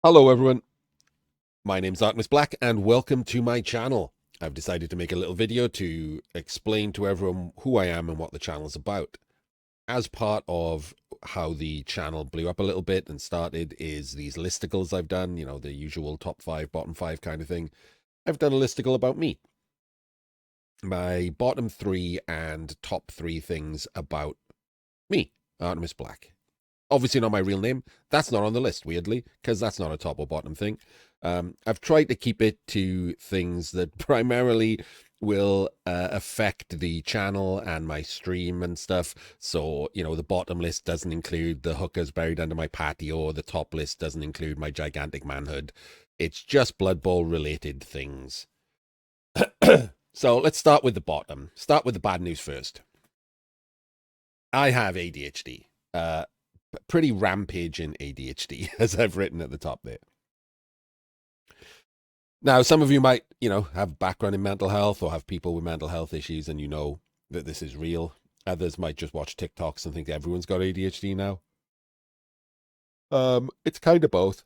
Hello everyone, my name's Artemis Black and welcome to my channel. I've decided to make a little video to explain to everyone who I am and what the channel's about. As part of how the channel blew up a little bit and started is these listicles I've done, the usual top 5, bottom 5 kind of thing. I've done a listicle about me. My bottom 3 and top 3 things about me, Artemis Black. Obviously not my real name. That's not on the list, weirdly, because that's not a top or bottom thing. I've tried to keep it to things that primarily will affect the channel and my stream and stuff. So, the bottom list doesn't include the hookers buried under my patio. The top list doesn't include my gigantic manhood. It's just Blood Bowl related things. So let's start with the bottom. Start with the bad news first. I have ADHD. Pretty rampaging ADHD, as I've written at the top there. Now, some of you might, have background in mental health or have people with mental health issues and you know that this is real. Others might just watch TikToks and think everyone's got ADHD now. It's kind of both.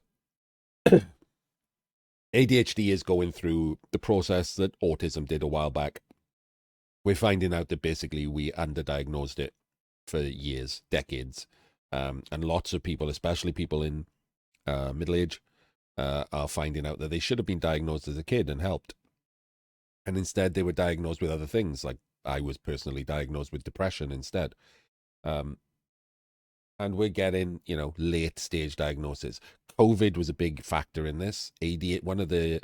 ADHD is going through the process that autism did a while back. We're finding out that basically we underdiagnosed it for years, decades. And lots of people, especially people in middle age, are finding out that they should have been diagnosed as a kid and helped. And instead they were diagnosed with other things. Like I was personally diagnosed with depression instead. And we're getting, late stage diagnosis. COVID was a big factor in this. One of the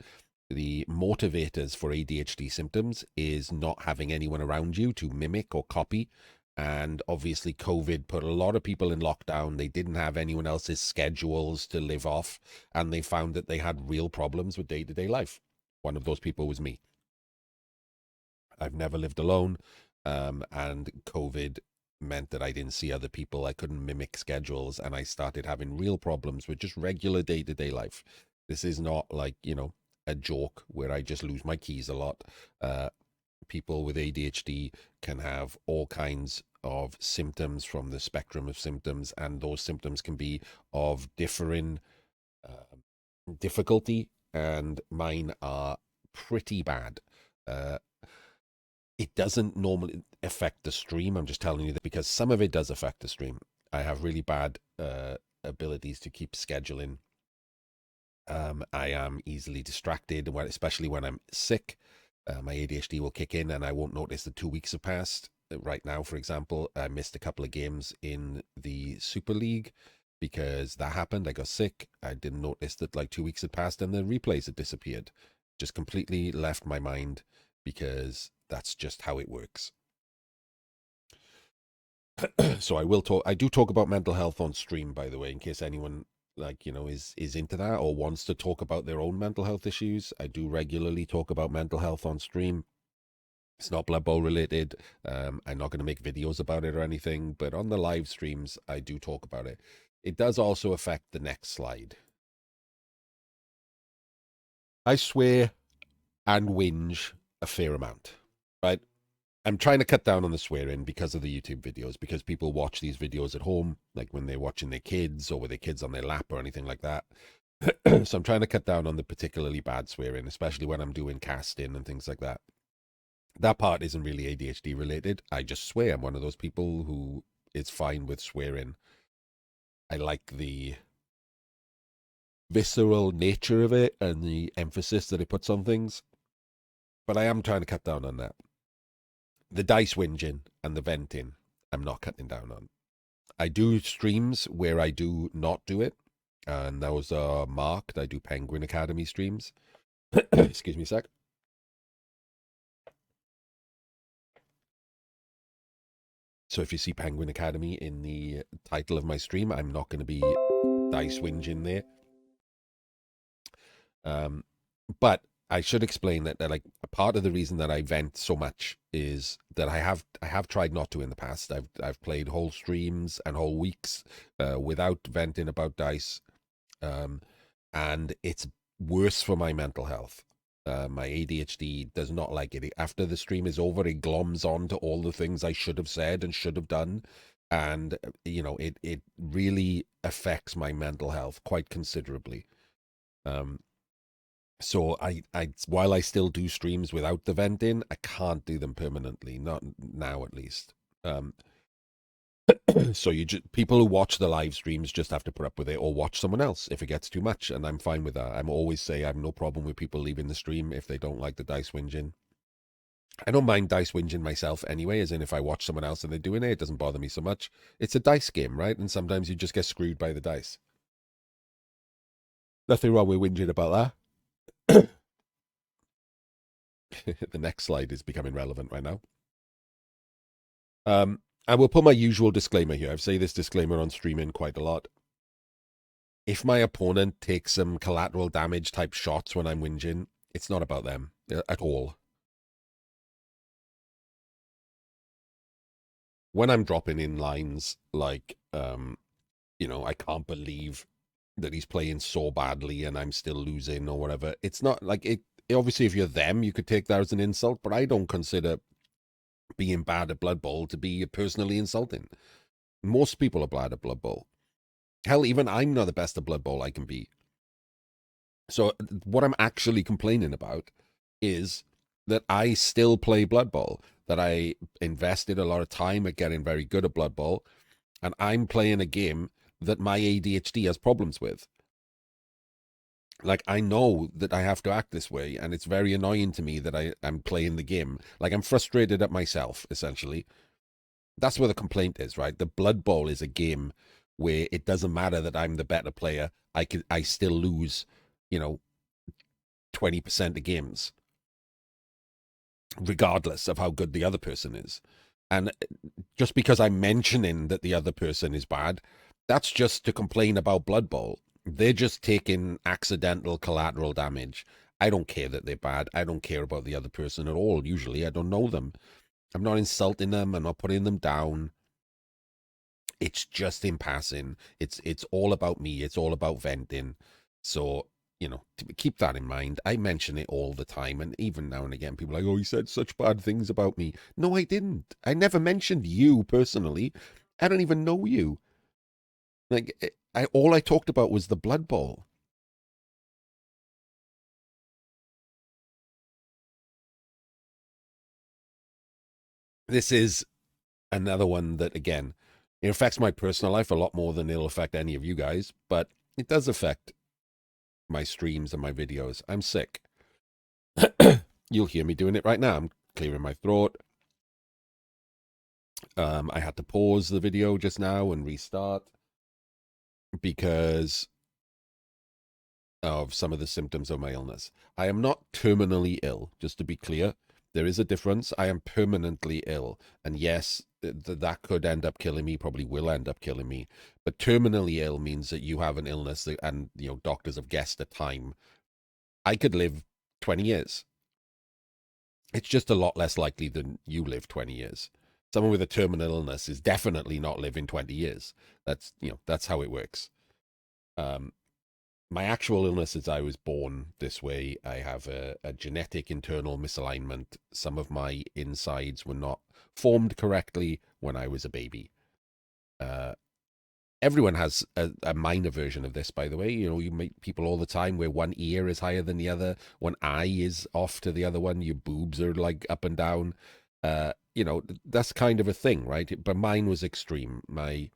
motivators for ADHD symptoms is not having anyone around you to mimic or copy. And obviously COVID put a lot of people in lockdown. They didn't have anyone else's schedules to live off, and they found that they had real problems with day-to-day life. One of those people was me. I've never lived alone, and COVID meant that I didn't see other people. I couldn't mimic schedules, and I started having real problems with just regular day-to-day life. This is not like, a joke where I just lose my keys a lot. People with ADHD can have all kinds of symptoms from the spectrum of symptoms, and those symptoms can be of differing difficulty, and mine are pretty bad. It doesn't normally affect the stream. I'm just telling you that because some of it does affect the stream. I have really bad abilities to keep scheduling. I am easily distracted, especially when I'm sick. My ADHD will kick in and I won't notice that 2 weeks have passed. Right now, for example, I missed a couple of games in the Super League because that happened. I got sick. I didn't notice that like 2 weeks had passed and the replays had disappeared. Just completely left my mind because that's just how it works. So I do talk about mental health on stream, by the way, in case anyone is into that or wants to talk about their own mental health issues. I do regularly talk about mental health on stream. It's not Blood Bowl related. I'm not going to make videos about it or anything, but on the live streams, I do talk about it. It does also affect the next slide. I swear and whinge a fair amount, right? I'm trying to cut down on the swearing because of the YouTube videos, because people watch these videos at home, like when they're watching their kids or with their kids on their lap or anything like that. So I'm trying to cut down on the particularly bad swearing, especially when I'm doing casting and things like that. That part isn't really ADHD related. I just swear. I'm one of those people who is fine with swearing. I like the visceral nature of it and the emphasis that it puts on things. But I am trying to cut down on that. The dice whinging and the venting, I'm not cutting down on. I do streams where I do not do it, and those are marked. I do Penguin Academy streams. Excuse me a sec. So if you see Penguin Academy in the title of my stream, I'm not going to be dice whinging there. But I should explain that like a part of the reason that I vent so much is that I have tried not to in the past. I've played whole streams and whole weeks without venting about dice, and it's worse for my mental health. My ADHD does not like it. After the stream is over, it gloms on to all the things I should have said and should have done, and it really affects my mental health quite considerably. Um, so while I still do streams without the venting, I can't do them permanently, not now at least. Um, so people who watch the live streams just have to put up with it or watch someone else if it gets too much, and I'm fine with that. I'm always say I have no problem with people leaving the stream if they don't like the dice whinging. I don't mind dice whinging myself anyway, as in if I watch someone else and they're doing it, it doesn't bother me so much. It's a dice game, right? And sometimes you just get screwed by the dice. Nothing wrong with whinging about that. The next slide is becoming relevant right now. I will put my usual disclaimer here. I've said this disclaimer on streaming quite a lot. If my opponent takes some collateral damage type shots when I'm whinging, it's not about them at all. When I'm dropping in lines like, I can't believe that he's playing so badly and I'm still losing or whatever. It's not like it. Obviously, if you're them, you could take that as an insult, but I don't consider being bad at Blood Bowl to be personally insulting. Most people are bad at Blood Bowl. Hell, even I'm not the best at Blood Bowl I can be. So what I'm actually complaining about is that I still play Blood Bowl, that I invested a lot of time at getting very good at Blood Bowl, and I'm playing a game that my ADHD has problems with. Like, I know that I have to act this way, and it's very annoying to me that I'm playing the game. Like, I'm frustrated at myself, essentially. That's where the complaint is, right? The Blood Bowl is a game where it doesn't matter that I'm the better player. I still lose, 20% of games, regardless of how good the other person is. And just because I'm mentioning that the other person is bad, that's just to complain about Blood Bowl. They're just taking accidental collateral damage. I don't care that they're bad. I don't care about the other person at all. Usually, I don't know them. I'm not insulting them. I'm not putting them down. It's just in passing. It's all about me. It's all about venting. So, keep that in mind. I mention it all the time, and even now and again, people are like, "Oh, you said such bad things about me." No, I didn't. I never mentioned you personally. I don't even know you. Like, all I talked about was the Blood Bowl. This is another one that, again, it affects my personal life a lot more than it'll affect any of you guys, but it does affect my streams and my videos. I'm sick. You'll hear me doing it right now. I'm clearing my throat. I had to pause the video just now and restart because of some of the symptoms of my illness. I am not terminally ill, just to be clear. There is a difference. I am permanently ill. And yes, that could end up killing me, probably will end up killing me. But terminally ill means that you have an illness that, and, doctors have guessed a time. I could live 20 years. It's just a lot less likely than you live 20 years. Someone with a terminal illness is definitely not living 20 years. That's how it works. Um, my actual illness is I was born this way. I have a genetic internal misalignment. Some of my insides were not formed correctly when I was a baby. Uh, Everyone has a minor version of this, by the way. You meet people all the time where one ear is higher than the other, one eye is off to the other one, your boobs are like up and down. That's kind of a thing, right? But mine was extreme. My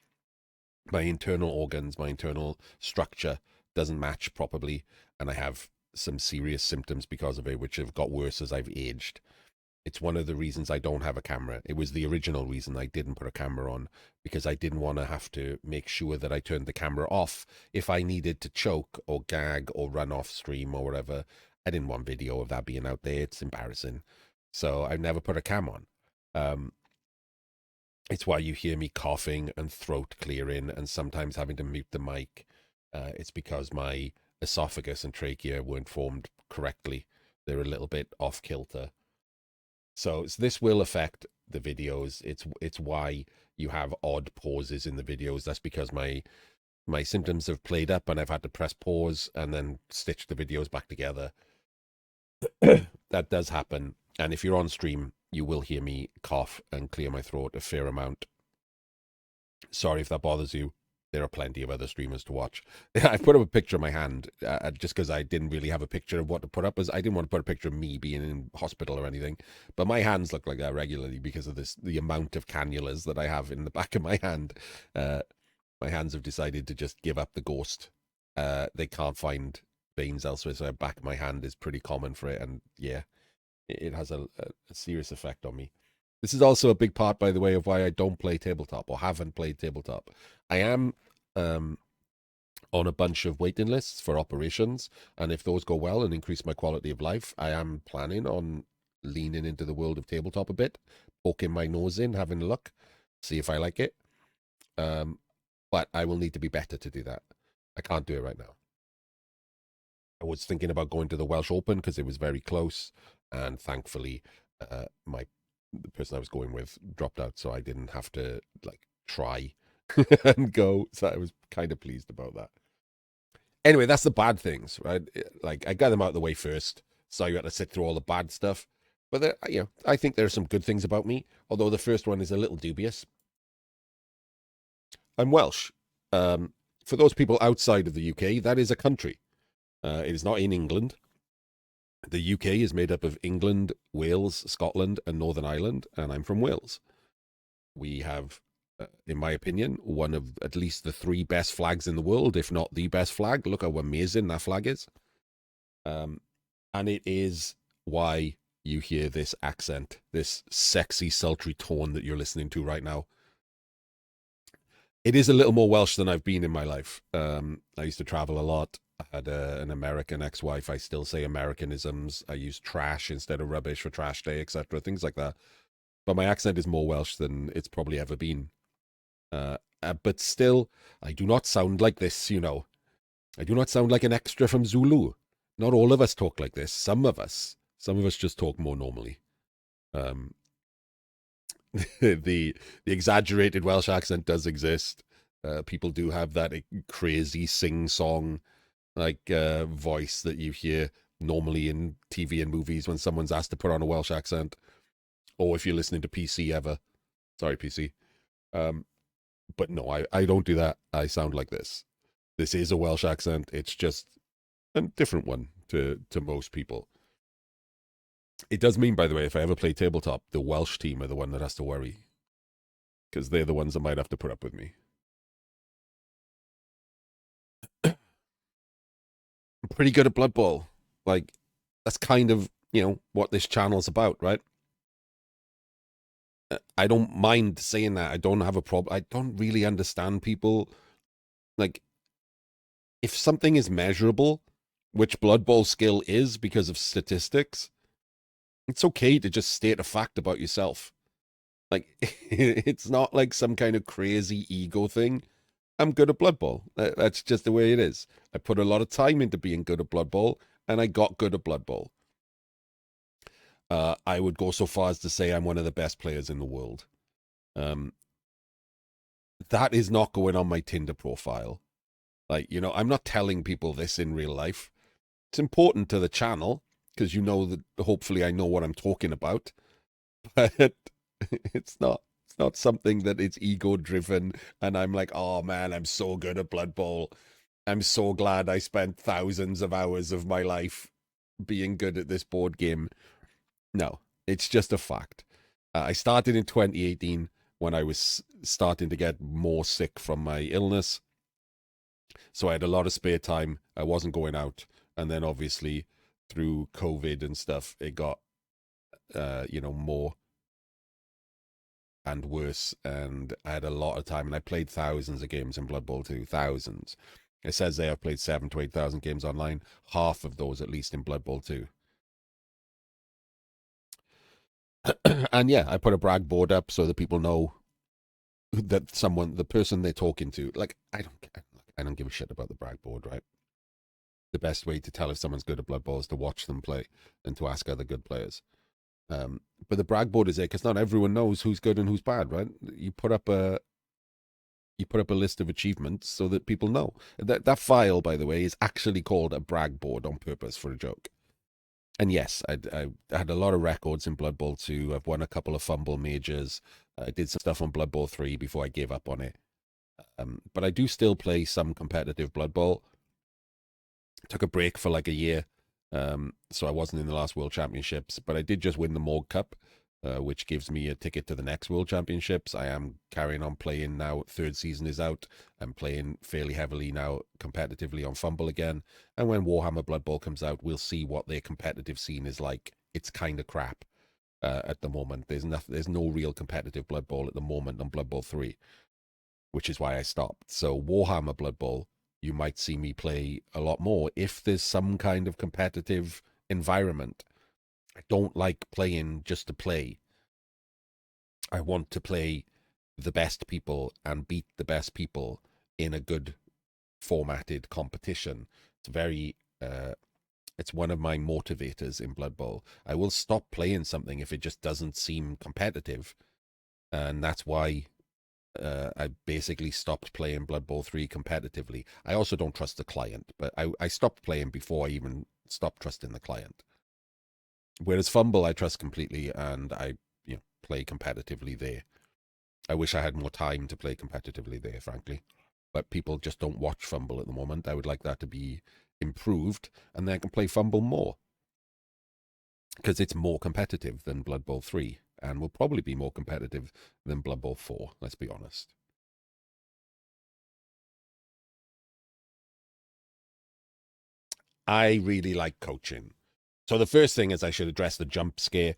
internal organs, my internal structure doesn't match properly, and I have some serious symptoms because of it, which have got worse as I've aged. It's one of the reasons I don't have a camera. It was the original reason I didn't put a camera on, because I didn't want to have to make sure that I turned the camera off if I needed to choke or gag or run off stream or whatever. I didn't want video of that being out there. It's embarrassing. So I never put a cam on. It's why you hear me coughing and throat clearing and sometimes having to mute the mic. It's because my esophagus and trachea weren't formed correctly. They're a little bit off kilter. So this will affect the videos. It's why you have odd pauses in the videos. That's because my symptoms have played up and I've had to press pause and then stitch the videos back together. That does happen. And if you're on stream, you will hear me cough and clear my throat a fair amount. Sorry if that bothers you. there are plenty of other streamers to watch. I put up a picture of my hand just because I didn't really have a picture of what to put up. As I didn't want to put a picture of me being in hospital or anything, but my hands look like that regularly because of the amount of cannulas that I have in the back of my hand. My hands have decided to just give up the ghost. They can't find veins elsewhere, so the back of my hand is pretty common for it, and yeah, it has a serious effect on me. This is also a big part, by the way, of why I don't play tabletop or haven't played tabletop. I am on a bunch of waiting lists for operations, and if those go well and increase my quality of life, I am planning on leaning into the world of tabletop a bit, poking my nose in, having a look, see if I like it. But I will need to be better to do that. I can't do it right now. I was thinking about going to the Welsh Open because it was very close, and thankfully, the person I was going with dropped out, so I didn't have to like try and go. So I was kind of pleased about that. Anyway, that's the bad things, right? Like I got them out of the way first, so you had to sit through all the bad stuff. But there, I think there are some good things about me. Although the first one is a little dubious. I'm Welsh. For those people outside of the UK, that is a country. It is not in England. The UK is made up of England, Wales, Scotland, and Northern Ireland, and I'm from Wales. We have, in my opinion, one of at least the three best flags in the world, if not the best flag. Look how amazing that flag is. And it is why you hear this accent, this sexy, sultry tone that you're listening to right now. It is a little more Welsh than I've been in my life. I used to travel a lot. I had an American ex-wife. I still say Americanisms. I use trash instead of rubbish for trash day, etc. Things like that. But my accent is more Welsh than it's probably ever been. But still, I do not sound like this, you know. I do not sound like an extra from Zulu. Not all of us talk like this. Some of us just talk more normally. The exaggerated Welsh accent does exist. People do have that crazy sing-song like voice that you hear normally in TV and movies when someone's asked to put on a Welsh accent, or if you're listening to PC ever. Sorry, PC. But no, I don't do that. I sound like this. This is a Welsh accent. It's just a different one to most people. It does mean, by the way, if I ever play tabletop, the Welsh team are the one that has to worry, because they're the ones that might have to put up with me. I'm pretty good at Blood Bowl. Like, that's kind of, what this channel's about, right? I don't mind saying that. I don't have a problem. I don't really understand people. Like, if something is measurable, which Blood Bowl skill is because of statistics, it's okay to just state a fact about yourself. Like, it's not like some kind of crazy ego thing. I'm good at Blood Bowl. That's just the way it is. I put a lot of time into being good at Blood Bowl, and I got good at Blood Bowl. I would go so far as to say I'm one of the best players in the world. That is not going on my Tinder profile. Like, I'm not telling people this in real life. It's important to the channel because that hopefully I know what I'm talking about. But it's not something that is ego driven and I'm like, oh man, I'm so good at Blood Bowl. I'm so glad I spent thousands of hours of my life being good at this board game. No, it's just a fact. I started in 2018 when I was starting to get more sick from my illness. So I had a lot of spare time. I wasn't going out. And then obviously through COVID and stuff, it got, more and worse. And I had a lot of time and I played thousands of games in Blood Bowl 2, thousands. It says there I've played 7,000 to 8,000 games online, half of those at least in Blood Bowl 2. And yeah, I put a brag board up so that people know that the person they're talking to, like, I don't give a shit about the brag board, right? The best way to tell if someone's good at Blood Bowl is to watch them play and to ask other good players. But the brag board is there because not everyone knows who's good and who's bad, right? You put up a list of achievements so that people know. That file, by the way, is actually called a brag board on purpose for a joke. And yes, I had a lot of records in Blood Bowl 2. I've won a couple of fumble majors. I did some stuff on Blood Bowl 3 before I gave up on it. But I do still play some competitive Blood Bowl. Took a break for like a year, so I wasn't in the last World Championships, but I did just win the Morg Cup, which gives me a ticket to the next World Championships. I am carrying on playing now. Third season is out. I'm playing fairly heavily now, competitively on Fumble again. And when Warhammer Blood Bowl comes out, we'll see what their competitive scene is like. It's kind of crap at the moment. There's no real competitive Blood Bowl at the moment on Blood Bowl 3, which is why I stopped. So Warhammer Blood Bowl, you might see me play a lot more if there's some kind of competitive environment. I don't like playing just to play. I want to play the best people and beat the best people in a good formatted competition. It's one of my motivators in Blood Bowl. I will stop playing something if it just doesn't seem competitive, and that's why I basically stopped playing Blood Bowl 3 competitively. I also don't trust the client, but I stopped playing before I even stopped trusting the client. Whereas Fumble, I trust completely, and I play competitively there. I wish I had more time to play competitively there, frankly. But people just don't watch Fumble at the moment. I would like that to be improved, and then I can play Fumble more. Because it's more competitive than Blood Bowl 3, and will probably be more competitive than Blood Bowl 4, let's be honest. I really like coaching. So the first thing is I should address the jump scare.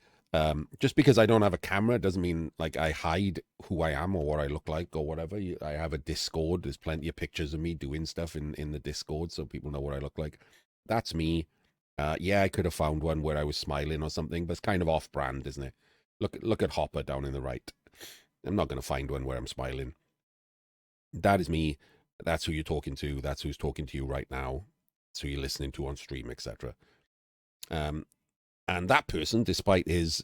Just because I don't have a camera doesn't mean like I hide who I am or what I look like or whatever. I have a Discord. There's plenty of pictures of me doing stuff in the Discord so people know what I look like. That's me. Yeah, I could have found one where I was smiling or something, but it's kind of off-brand, isn't it? Look at Hopper down in the right. I'm not going to find one where I'm smiling. That is me. That's who you're talking to. That's who's talking to you right now. That's who you're listening to on stream, etc. And that person, despite his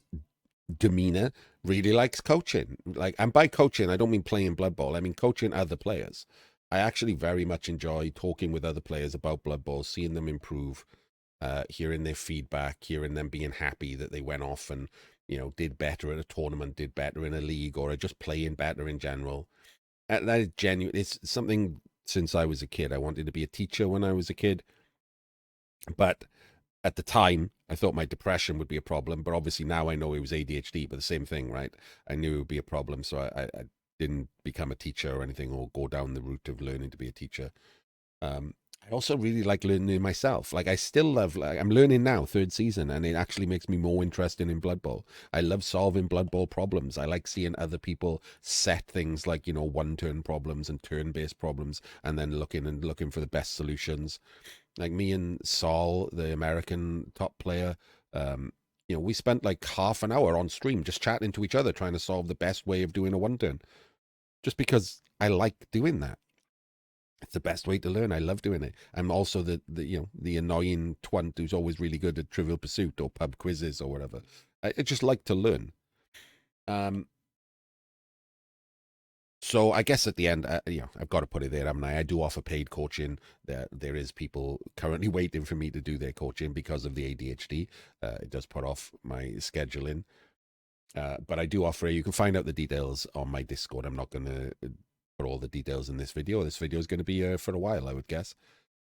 demeanor, really likes coaching. And by coaching, I don't mean playing Blood Bowl. I mean coaching other players. I actually very much enjoy talking with other players about Blood Bowl, seeing them improve, hearing their feedback, hearing them being happy that they went off and did better at a tournament, did better in a league, or are just playing better in general. That is genuine. It's something since I was a kid. I wanted to be a teacher when I was a kid, but at the time, I thought my depression would be a problem, but obviously now I know it was ADHD, but the same thing, right? I knew it would be a problem, so I didn't become a teacher or anything or go down the route of learning to be a teacher. I also really like learning myself. Like I still love, like I'm learning now, third season, and it actually makes me more interested in Blood Bowl. I love solving Blood Bowl problems. I like seeing other people set things like, one turn problems and turn based problems, and then looking for the best solutions. Like me and Saul, the American top player, we spent like half an hour on stream just chatting to each other, trying to solve the best way of doing a one turn. Just because I like doing that. It's the best way to learn. I love doing it. I'm also the annoying twant who's always really good at Trivial Pursuit or pub quizzes or whatever. I just like to learn. Um, So I guess at the end, I've got to put it there. I do offer paid coaching. There is people currently waiting for me to do their coaching because of the ADHD. It does put off my scheduling, but I do offer. You can find out the details on my Discord. I'm not going to put all the details in this video. This video is going to be for a while, I would guess.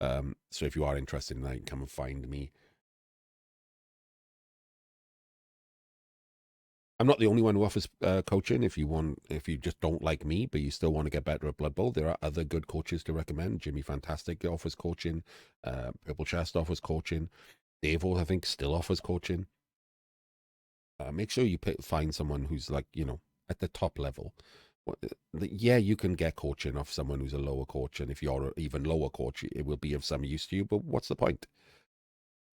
So if you are interested in that, you can come and find me. I'm not the only one who offers coaching. If you just don't like me, but you still want to get better at Blood Bowl, there are other good coaches to recommend. Jimmy Fantastic offers coaching. Purple Chest offers coaching. Davo, I think, still offers coaching. Make sure you find someone who's like, at the top level. Yeah, you can get coaching off someone who's a lower coach, and if you're an even lower coach, it will be of some use to you. But what's the point?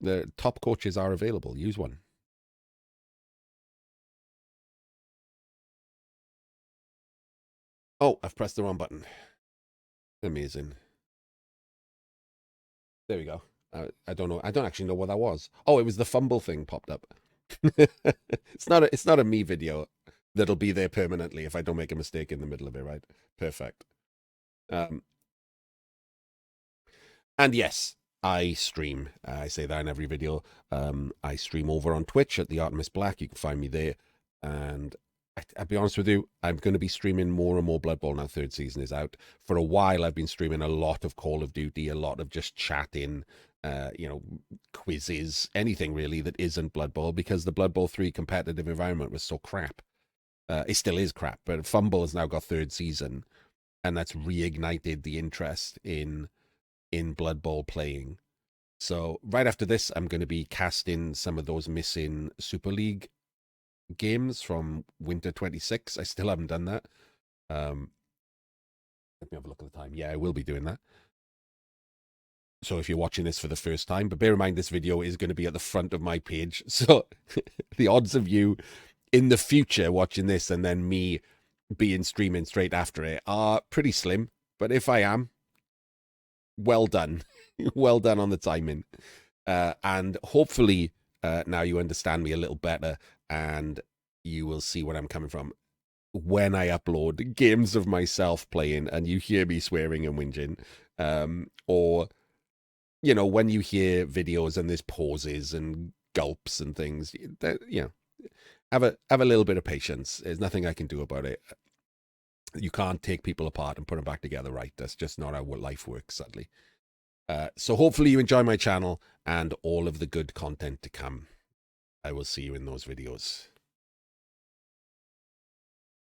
The top coaches are available. Use one. Oh, I've pressed the wrong button. Amazing. There we go. I don't know. I don't actually know what that was. Oh, it was the fumble thing popped up. It's not a me video that'll be there permanently if I don't make a mistake in the middle of it, right? Perfect. Um, and yes, I stream. I say that in every video. I stream over on Twitch at the Artemis Black. You can find me there. And I'll be honest with you, I'm going to be streaming more and more Blood Bowl now. Third season is out. For a while, I've been streaming a lot of Call of Duty, a lot of just chatting, quizzes, anything really that isn't Blood Bowl, because the Blood Bowl 3 competitive environment was so crap. It still is crap, but Fumble has now got third season, and that's reignited the interest in Blood Bowl playing. So right after this, I'm going to be casting some of those missing Super League games from Winter 26. I still haven't done that. Let me have a look at the time. Yeah, I will be doing that. So if you're watching this for the first time, but bear in mind this video is going to be at the front of my page. So the odds of you in the future watching this and then me being streaming straight after it are pretty slim. But if I am, well done. Well done on the timing. And hopefully now you understand me a little better and you will see where I'm coming from when I upload games of myself playing and you hear me swearing and whinging, or when you hear videos and there's pauses and gulps and things, have a little bit of patience. There's nothing I can do about it. You can't take people apart and put them back together, right? That's just not how life works, sadly. So hopefully you enjoy my channel and all of the good content to come. I will see you in those videos.